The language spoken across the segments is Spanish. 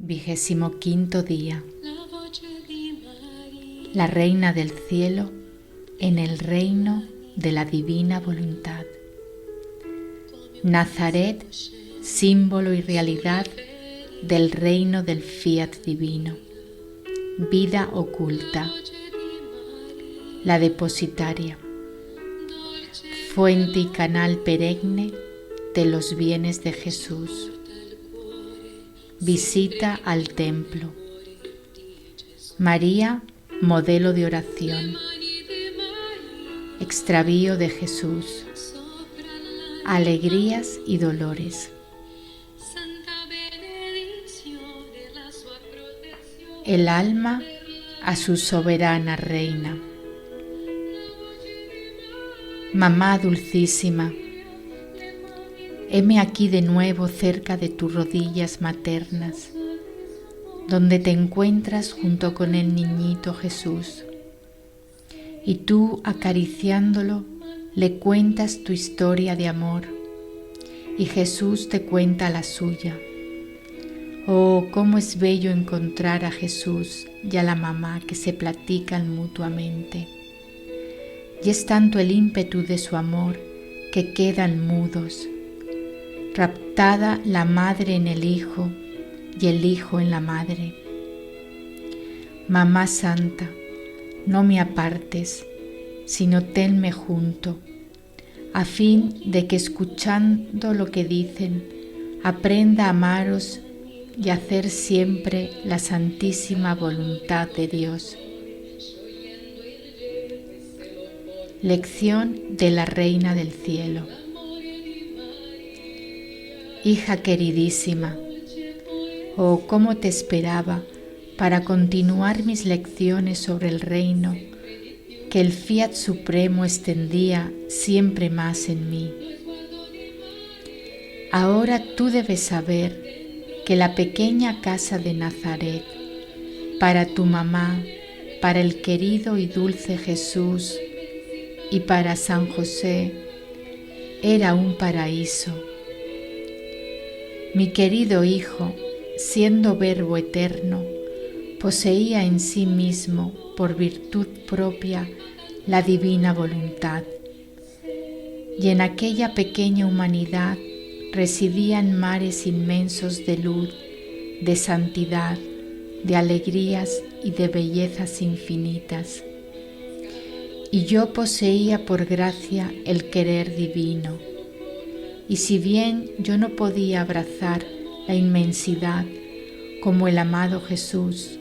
25º día. La Reina del Cielo en el reino de la divina voluntad. Nazaret, símbolo y realidad del reino del fiat divino. Vida oculta. La depositaria. Fuente y canal perenne de los bienes de Jesús. Visita al templo. María, modelo de oración. Extravío de Jesús. Alegrías y dolores. El alma a su soberana reina. Mamá dulcísima, heme aquí de nuevo cerca de tus rodillas maternas, donde te encuentras junto con el niñito Jesús, y tú acariciándolo le cuentas tu historia de amor, y Jesús te cuenta la suya. Oh, cómo es bello encontrar a Jesús y a la mamá que se platican mutuamente. Y es tanto el ímpetu de su amor que quedan mudos, raptada la madre en el hijo y el hijo en la madre. Mamá Santa, no me apartes, sino tenme junto, a fin de que escuchando lo que dicen, aprenda a amaros y a hacer siempre la santísima voluntad de Dios. Lección de la Reina del Cielo. Hija queridísima, oh, cómo te esperaba para continuar mis lecciones sobre el reino que el Fiat Supremo extendía siempre más en mí. Ahora tú debes saber que la pequeña casa de Nazaret, para tu mamá, para el querido y dulce Jesús y para San José, era un paraíso. Mi querido hijo, siendo Verbo eterno, poseía en sí mismo, por virtud propia, la divina voluntad. Y en aquella pequeña humanidad residían mares inmensos de luz, de santidad, de alegrías y de bellezas infinitas. Y yo poseía por gracia el querer divino. Y si bien yo no podía abrazar la inmensidad como el amado Jesús,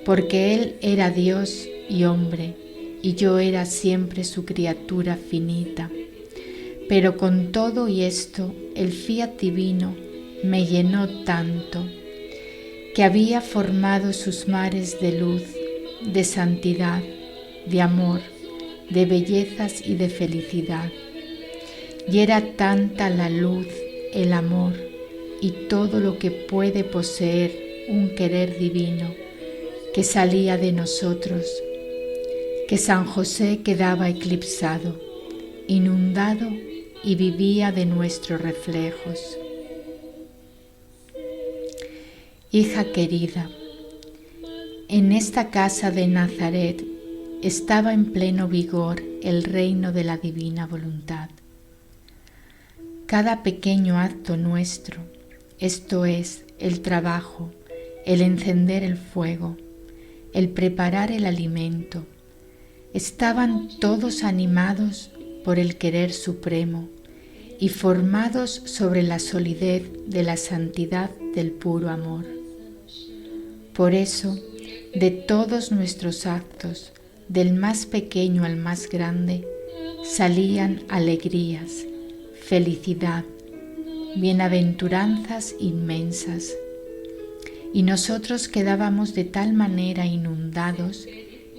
porque Él era Dios y hombre, y yo era siempre su criatura finita, pero con todo y esto el fiat divino me llenó tanto, que había formado sus mares de luz, de santidad, de amor, de bellezas y de felicidad. Y era tanta la luz, el amor y todo lo que puede poseer un querer divino que salía de nosotros, que San José quedaba eclipsado, inundado y vivía de nuestros reflejos. Hija querida, en esta casa de Nazaret estaba en pleno vigor el reino de la divina voluntad. Cada pequeño acto nuestro, esto es, el trabajo, el encender el fuego, el preparar el alimento, estaban todos animados por el querer supremo y formados sobre la solidez de la santidad del puro amor. Por eso, de todos nuestros actos, del más pequeño al más grande, salían alegrías, felicidad, bienaventuranzas inmensas. Y nosotros quedábamos de tal manera inundados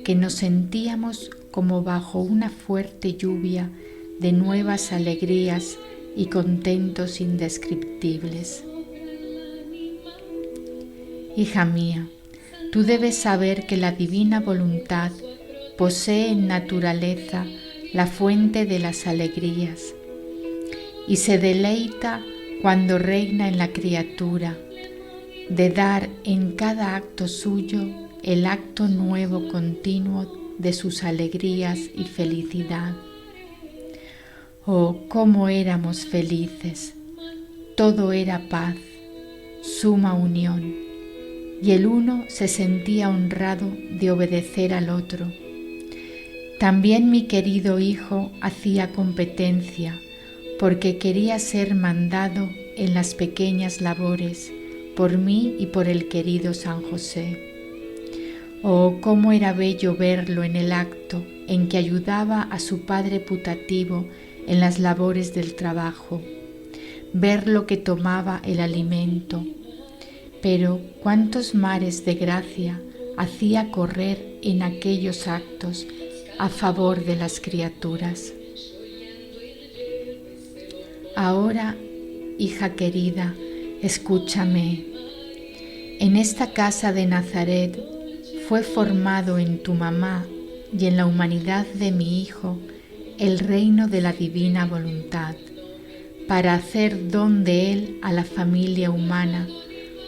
que nos sentíamos como bajo una fuerte lluvia de nuevas alegrías y contentos indescriptibles. Hija mía, tú debes saber que la divina voluntad posee en naturaleza la fuente de las alegrías y se deleita cuando reina en la criatura, de dar en cada acto suyo el acto nuevo continuo de sus alegrías y felicidad. Oh, cómo éramos felices, todo era paz, suma unión, y el uno se sentía honrado de obedecer al otro. También mi querido hijo hacía competencia, porque quería ser mandado en las pequeñas labores, por mí y por el querido San José. Oh, cómo era bello verlo en el acto en que ayudaba a su padre putativo en las labores del trabajo, verlo que tomaba el alimento. Pero cuántos mares de gracia hacía correr en aquellos actos a favor de las criaturas. Ahora, hija querida, escúchame. En esta casa de Nazaret fue formado en tu mamá y en la humanidad de mi hijo el reino de la divina voluntad, para hacer don de él a la familia humana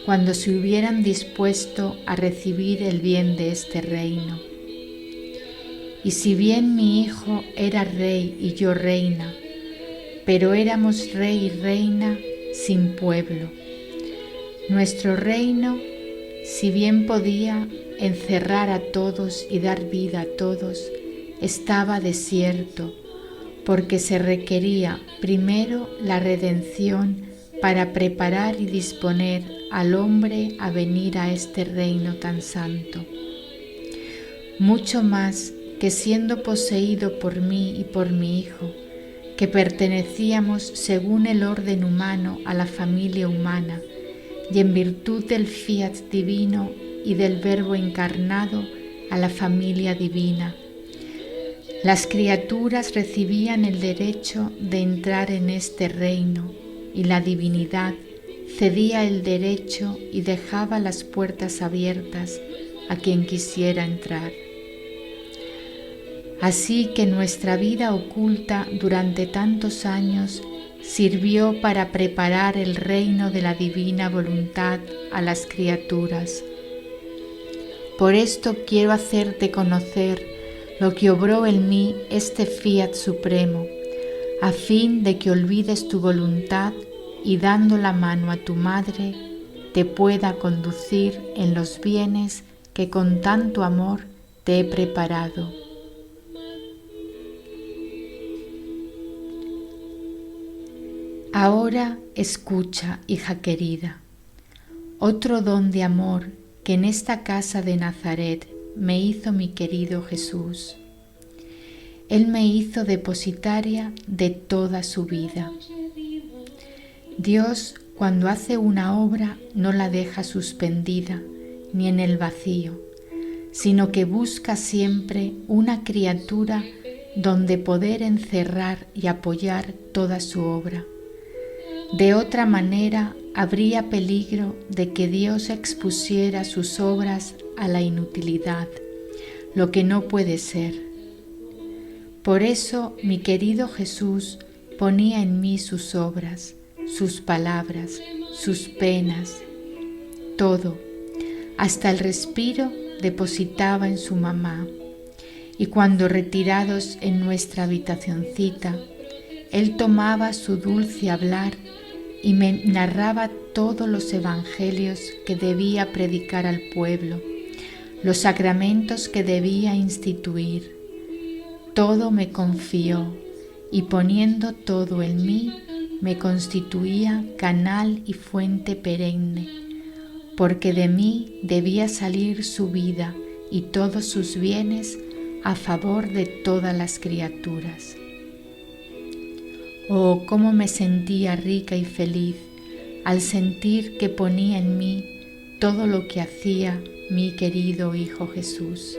cuando se hubieran dispuesto a recibir el bien de este reino. Y si bien mi hijo era rey y yo reina, pero éramos rey y reina sin pueblo. Nuestro reino, si bien podía encerrar a todos y dar vida a todos, estaba desierto, porque se requería primero la redención para preparar y disponer al hombre a venir a este reino tan santo. Mucho más que siendo poseído por mí y por mi hijo, que pertenecíamos según el orden humano a la familia humana y en virtud del fiat divino y del Verbo encarnado a la familia divina. Las criaturas recibían el derecho de entrar en este reino y la divinidad cedía el derecho y dejaba las puertas abiertas a quien quisiera entrar. Así que nuestra vida oculta durante tantos años sirvió para preparar el reino de la divina voluntad a las criaturas. Por esto quiero hacerte conocer lo que obró en mí este fiat supremo, a fin de que olvides tu voluntad y dando la mano a tu madre, te pueda conducir en los bienes que con tanto amor te he preparado. Ahora escucha, hija querida, otro don de amor que en esta casa de Nazaret me hizo mi querido Jesús. Él me hizo depositaria de toda su vida. Dios, cuando hace una obra, no la deja suspendida ni en el vacío, sino que busca siempre una criatura donde poder encerrar y apoyar toda su obra. De otra manera, habría peligro de que Dios expusiera sus obras a la inutilidad, lo que no puede ser. Por eso, mi querido Jesús ponía en mí sus obras, sus palabras, sus penas, todo, hasta el respiro depositaba en su mamá. Y cuando retirados en nuestra habitacioncita, Él tomaba su dulce hablar y me narraba todos los evangelios que debía predicar al pueblo, los sacramentos que debía instituir. Todo me confió y poniendo todo en mí, me constituía canal y fuente perenne, porque de mí debía salir su vida y todos sus bienes a favor de todas las criaturas. Oh, cómo me sentía rica y feliz al sentir que ponía en mí todo lo que hacía mi querido Hijo Jesús.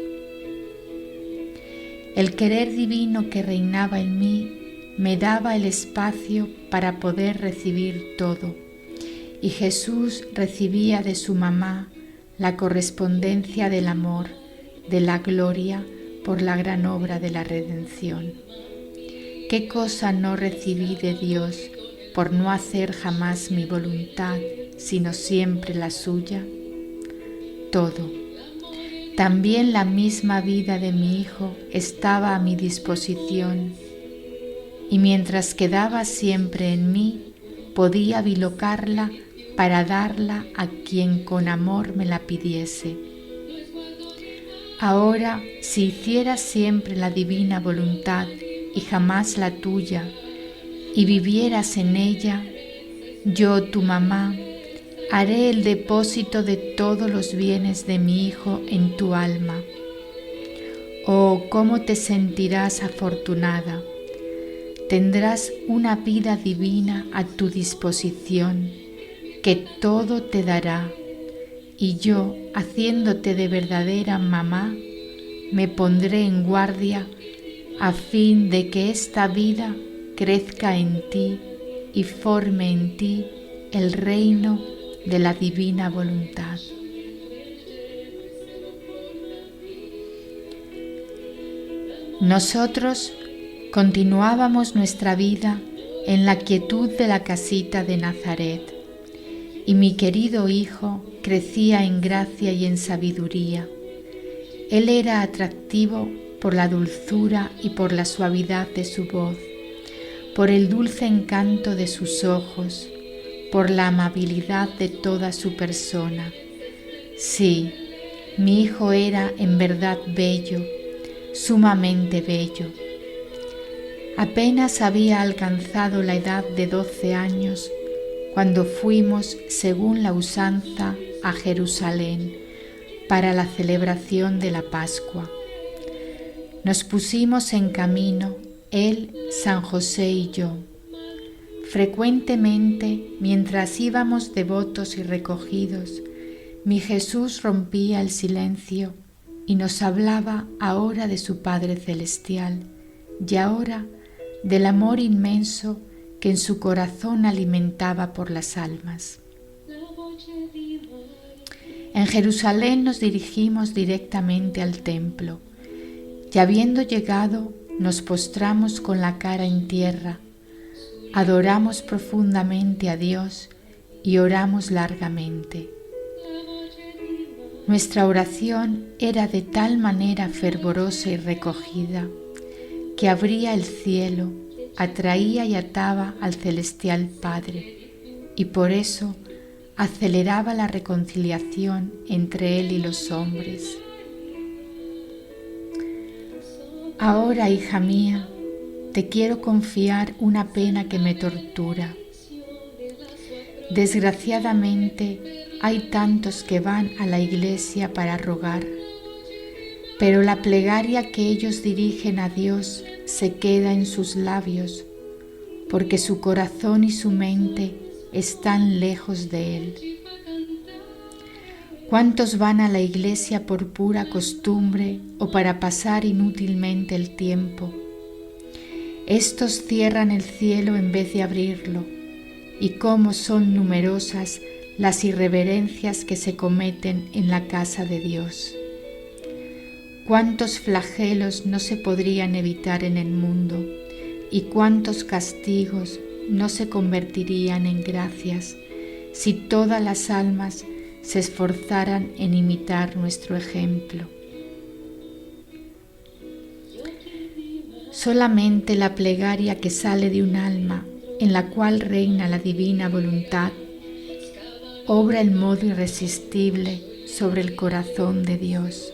El querer divino que reinaba en mí me daba el espacio para poder recibir todo, y Jesús recibía de su mamá la correspondencia del amor, de la gloria por la gran obra de la redención. ¿Qué cosa no recibí de Dios por no hacer jamás mi voluntad sino siempre la suya? Todo, también la misma vida de mi hijo, estaba a mi disposición, y mientras quedaba siempre en mí, podía bilocarla para darla a quien con amor me la pidiese. Ahora, si hiciera siempre la divina voluntad y jamás la tuya, y vivieras en ella, yo, tu mamá, haré el depósito de todos los bienes de mi hijo en tu alma. Oh, cómo te sentirás afortunada. Tendrás una vida divina a tu disposición, que todo te dará, y yo, haciéndote de verdadera mamá, me pondré en guardia a fin de que esta vida crezca en ti y forme en ti el reino de la divina voluntad. Nosotros continuábamos nuestra vida en la quietud de la casita de Nazaret, y mi querido hijo crecía en gracia y en sabiduría. Él era atractivo por la dulzura y por la suavidad de su voz, por el dulce encanto de sus ojos, por la amabilidad de toda su persona. Sí, mi hijo era en verdad bello, sumamente bello. Apenas había alcanzado la edad de 12 años cuando fuimos, según la usanza, a Jerusalén para la celebración de la Pascua. Nos pusimos en camino, él, San José y yo. Frecuentemente, mientras íbamos devotos y recogidos, mi Jesús rompía el silencio y nos hablaba ahora de su Padre Celestial y ahora del amor inmenso que en su corazón alimentaba por las almas. En Jerusalén nos dirigimos directamente al templo y habiendo llegado nos postramos con la cara en tierra, adoramos profundamente a Dios y oramos largamente. Nuestra oración era de tal manera fervorosa y recogida que abría el cielo, atraía y ataba al celestial Padre, y por eso aceleraba la reconciliación entre Él y los hombres. Ahora, hija mía, te quiero confiar una pena que me tortura. Desgraciadamente, hay tantos que van a la iglesia para rogar, pero la plegaria que ellos dirigen a Dios se queda en sus labios, porque su corazón y su mente están lejos de Él. ¿Cuántos van a la iglesia por pura costumbre o para pasar inútilmente el tiempo? Estos cierran el cielo en vez de abrirlo, y cómo son numerosas las irreverencias que se cometen en la casa de Dios. Cuántos flagelos no se podrían evitar en el mundo y cuántos castigos no se convertirían en gracias si todas las almas se esforzaran en imitar nuestro ejemplo. Solamente la plegaria que sale de un alma en la cual reina la divina voluntad obra el modo irresistible sobre el corazón de Dios.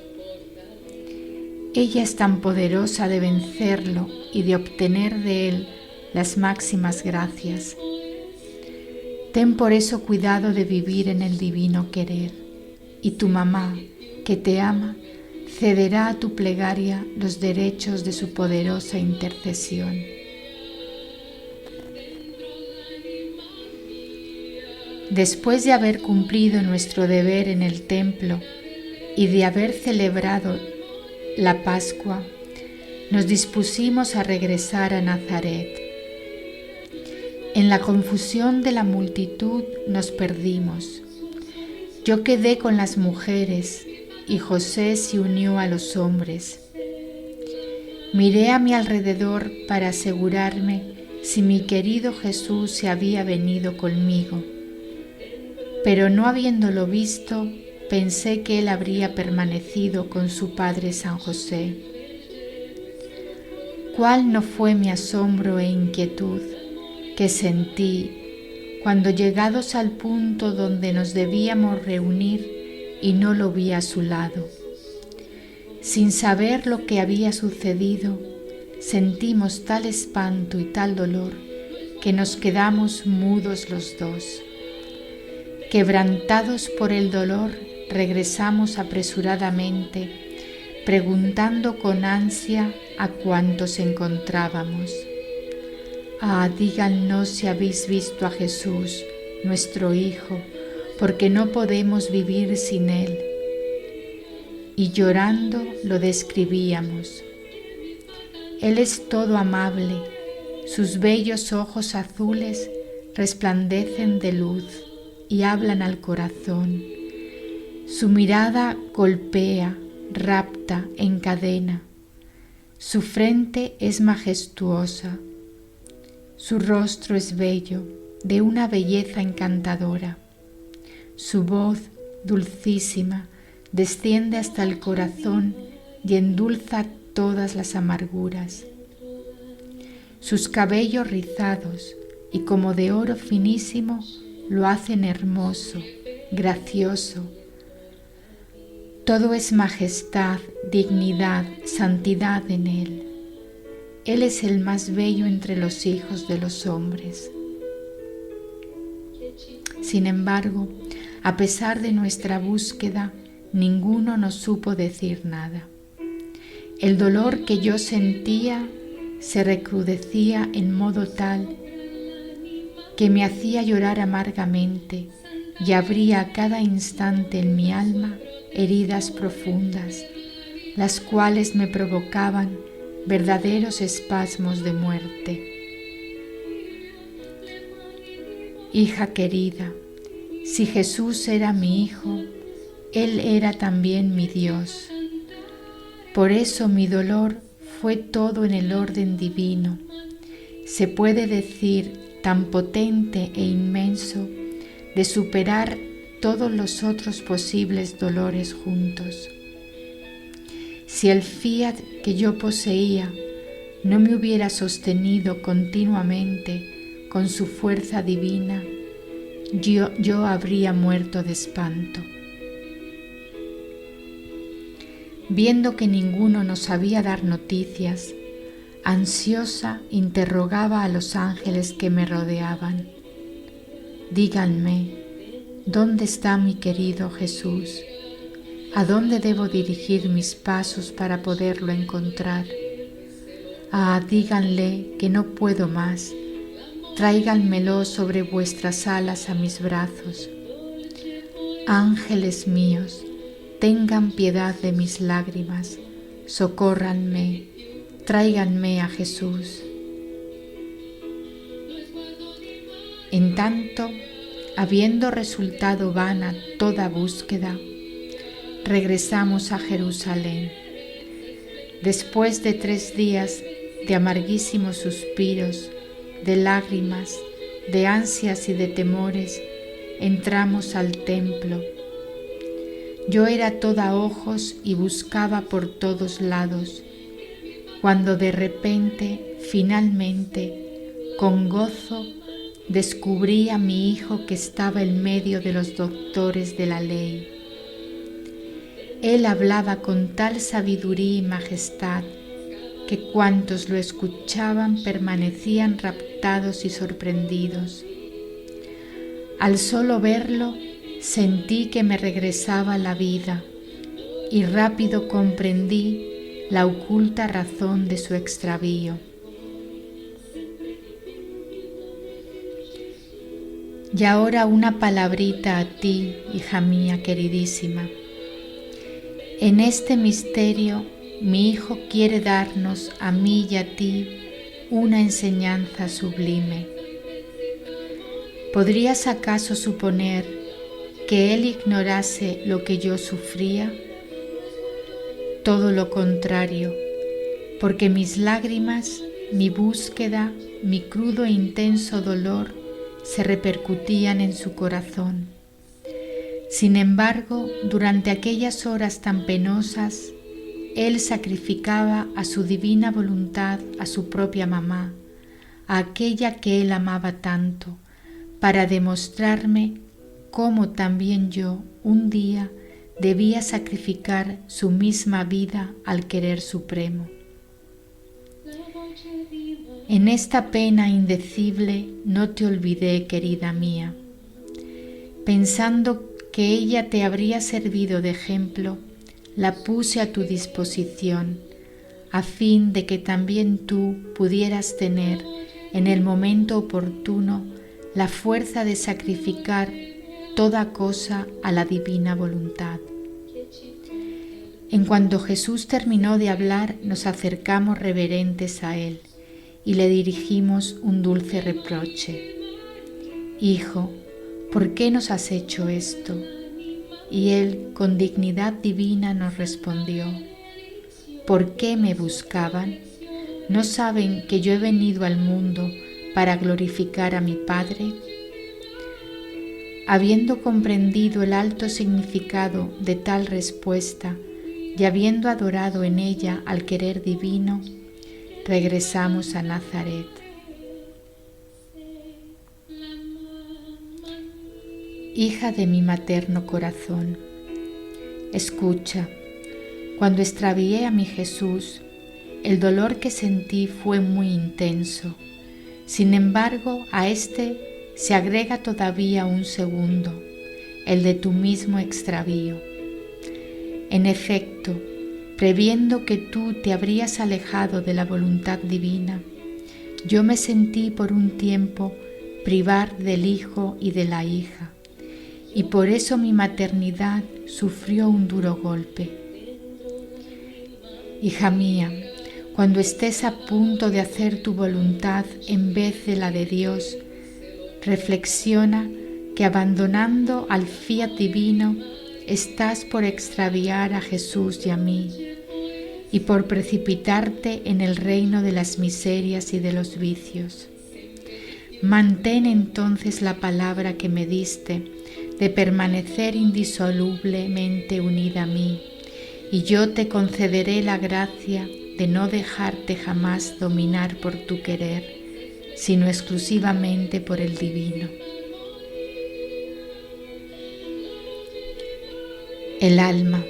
Ella es tan poderosa de vencerlo y de obtener de él las máximas gracias. Ten por eso cuidado de vivir en el divino querer, y tu mamá, que te ama, cederá a tu plegaria los derechos de su poderosa intercesión. Después de haber cumplido nuestro deber en el templo y de haber celebrado la Pascua, nos dispusimos a regresar a Nazaret. En la confusión de la multitud nos perdimos. Yo quedé con las mujeres y José se unió a los hombres. Miré a mi alrededor para asegurarme si mi querido Jesús se había venido conmigo. pero no habiéndolo visto, pensé que él habría permanecido con su padre San José. ¿Cuál no fue mi asombro e inquietud que sentí cuando, llegados al punto donde nos debíamos reunir, y no lo vi a su lado? Sin saber lo que había sucedido, sentimos tal espanto y tal dolor que nos quedamos mudos los dos. Quebrantados por el dolor, regresamos apresuradamente, preguntando con ansia a cuántos encontrábamos. Ah, díganos si habéis visto a Jesús, nuestro Hijo, porque no podemos vivir sin Él. Y llorando lo describíamos. Él es todo amable, sus bellos ojos azules resplandecen de luz y hablan al corazón. Su mirada golpea, rapta, encadena. Su frente es majestuosa. Su rostro es bello, de una belleza encantadora. Su voz, dulcísima, desciende hasta el corazón y endulza todas las amarguras. Sus cabellos rizados y como de oro finísimo lo hacen hermoso, gracioso. Todo es majestad, dignidad, santidad en él. Él es el más bello entre los hijos de los hombres. Sin embargo, a pesar de nuestra búsqueda, ninguno nos supo decir nada. El dolor que yo sentía se recrudecía en modo tal que me hacía llorar amargamente y abría a cada instante en mi alma heridas profundas, las cuales me provocaban verdaderos espasmos de muerte. Hija querida, si Jesús era mi Hijo, Él era también mi Dios. Por eso mi dolor fue todo en el orden divino. Se puede decir tan potente e inmenso de superar todos los otros posibles dolores juntos. Si el fiat que yo poseía no me hubiera sostenido continuamente con su fuerza divina, yo habría muerto de espanto. Viendo que ninguno nos sabía dar noticias, ansiosa interrogaba a los ángeles que me rodeaban. Díganme, ¿dónde está mi querido Jesús? ¿A dónde debo dirigir mis pasos para poderlo encontrar? Ah, díganle que no puedo más. Tráiganmelo sobre vuestras alas a mis brazos. Ángeles míos, tengan piedad de mis lágrimas, socórranme, tráiganme a Jesús. En tanto, habiendo resultado vana toda búsqueda, regresamos a Jerusalén. Después de 3 días de amarguísimos suspiros, de lágrimas, de ansias y de temores, entramos al templo. Yo era toda ojos y buscaba por todos lados, cuando de repente, finalmente, con gozo, descubrí a mi Hijo que estaba en medio de los doctores de la ley. Él hablaba con tal sabiduría y majestad que cuantos lo escuchaban permanecían raptados y sorprendidos. Al solo verlo, sentí que me regresaba la vida y rápido comprendí la oculta razón de su extravío. Y ahora una palabrita a ti, hija mía queridísima. En este misterio, mi Hijo quiere darnos a mí y a ti una enseñanza sublime. ¿Podrías acaso suponer que Él ignorase lo que yo sufría? Todo lo contrario, porque mis lágrimas, mi búsqueda, mi crudo e intenso dolor se repercutían en su corazón. Sin embargo, durante aquellas horas tan penosas, Él sacrificaba a su divina voluntad a su propia mamá, a aquella que Él amaba tanto, para demostrarme cómo también yo un día debía sacrificar su misma vida al querer supremo. En esta pena indecible no te olvidé, querida mía. Pensando que ella te habría servido de ejemplo, la puse a tu disposición, a fin de que también tú pudieras tener en el momento oportuno la fuerza de sacrificar toda cosa a la divina voluntad. En cuanto Jesús terminó de hablar, nos acercamos reverentes a Él y le dirigimos un dulce reproche. Hijo, ¿por qué nos has hecho esto? Y Él, con dignidad divina, nos respondió: ¿por qué me buscaban? ¿No saben que yo he venido al mundo para glorificar a mi Padre? Habiendo comprendido el alto significado de tal respuesta y habiendo adorado en ella al querer divino, regresamos a Nazaret. Hija de mi materno corazón, escucha, cuando extravié a mi Jesús, el dolor que sentí fue muy intenso. Sin embargo, a este se agrega todavía un segundo, el de tu mismo extravío. En efecto, previendo que tú te habrías alejado de la voluntad divina, yo me sentí por un tiempo privar del hijo y de la hija, y por eso mi maternidad sufrió un duro golpe. Hija mía, cuando estés a punto de hacer tu voluntad en vez de la de Dios, reflexiona que abandonando al fiat divino estás por extraviar a Jesús y a mí, y por precipitarte en el reino de las miserias y de los vicios. Mantén entonces la palabra que me diste de permanecer indisolublemente unida a mí, y yo te concederé la gracia de no dejarte jamás dominar por tu querer, sino exclusivamente por el divino. El alma.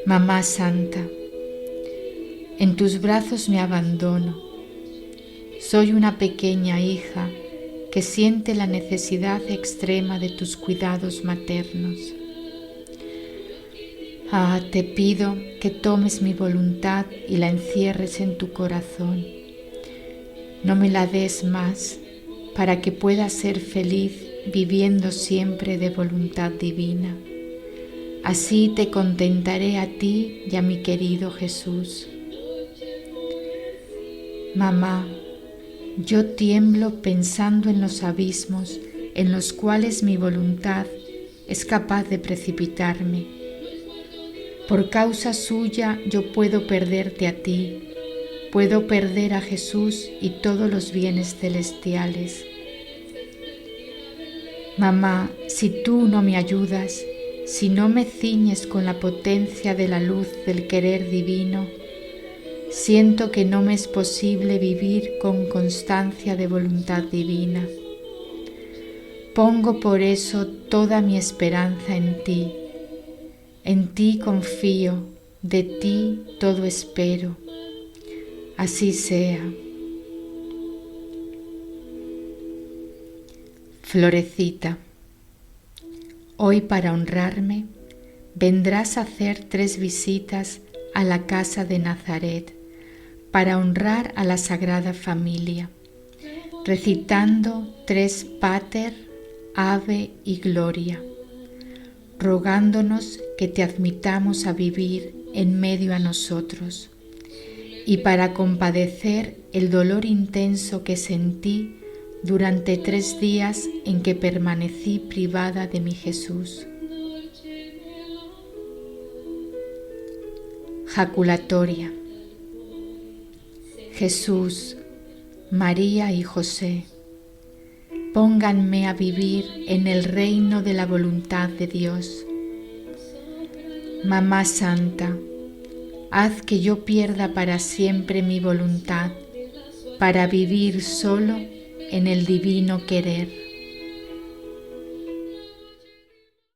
Mamá Santa, en tus brazos me abandono. Soy una pequeña hija que siente la necesidad extrema de tus cuidados maternos. Te pido que tomes mi voluntad y la encierres en tu corazón. No me la des más, para que pueda ser feliz viviendo siempre de voluntad divina. Así te contentaré a ti y a mi querido Jesús. Mamá, yo tiemblo pensando en los abismos en los cuales mi voluntad es capaz de precipitarme. Por causa suya yo puedo perderte a ti, puedo perder a Jesús y todos los bienes celestiales. Mamá, si tú no me ayudas, si no me ciñes con la potencia de la luz del querer divino, siento que no me es posible vivir con constancia de voluntad divina. Pongo por eso toda mi esperanza en ti confío, de ti todo espero. Así sea. Florecita, hoy para honrarme vendrás a hacer 3 visitas a la casa de Nazaret para honrar a la Sagrada Familia, recitando 3 Pater, Ave y Gloria, rogándonos que te admitamos a vivir en medio a nosotros, y para compadecer el dolor intenso que sentí durante 3 días en que permanecí privada de mi Jesús. Jaculatoria. Jesús, María y José, pónganme a vivir en el reino de la voluntad de Dios. Mamá Santa, haz que yo pierda para siempre mi voluntad, para vivir solo en el divino querer.